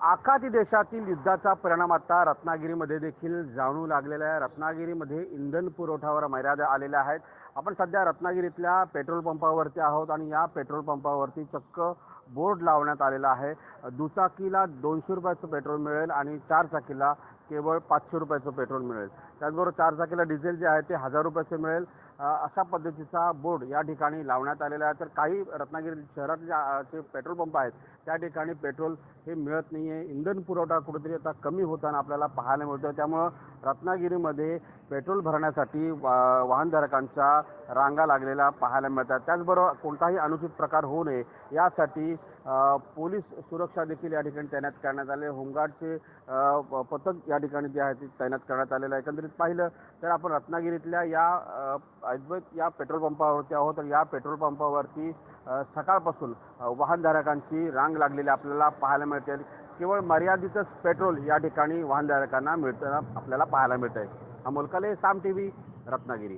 आखाती देशातील युद्धाचा परिणाम आता रत्नागिरीमध्ये देखील जाणवू लागलेला आहे। रत्नागिरीमध्ये इंधन पुरवठ्यावर मर्यादा आलेल्या आहेत। आपण सध्या रत्नागिरीतल्या पेट्रोल पंपावरती आहोत आणि या पेट्रोल पंपावरती चक्क बोर्ड लावण्यात आलेला आहे। दुचाकीला 200 रुपयाचं पेट्रोल मिळेल आणि चारचाकीला केवळ 500 रुपयाचं पेट्रोल मिळेल। त्याचबरोबर चारचाकीला डिझेल जे आहे ते 1000 रुपयाचे मिळेल। अशा पद्धतीचा बोर्ड या ठिकाणी लावण्यात आलेला आहे। तर काही रत्नागिरी शहरातले जे पेट्रोल पंप आहेत त्या ठिकाणी पेट्रोल हे मिळत नाहीये। इंधन पुरवठा कुठेतरी आता कमी होताना आपल्याला पाहायला मिळतोय। त्यामुळे रत्नागिरीमध्ये पेट्रोल भरण्यासाठी वाहनधारकांच्या रांगा लागलेल्या पाहायला मिळतात। त्याचबरोबर कोणताही अनुचित प्रकार होऊ नये यासाठी पोलीस सुरक्षा देखील या ठिकाणी तैनात करण्यात आले। होमगार्डचे पथक या ठिकाणी जे आहे ते तैनात करण्यात आलेलं आहे। एकंदरीत पाहिलं तर आपण रत्नागिरीतल्या या पेट्रोल पंपावरती आहोत। तर या पेट्रोल पंपावरती सकाळपासून वाहनधारकांची रांग लागलेली आपल्याला पाहायला मिळते। केवळ मर्यादितच पेट्रोल या ठिकाणी वाहनधारकांना मिळताना आपल्याला पाहायला मिळतंय। अमोल काले, साम टीव्ही, रत्नागिरी।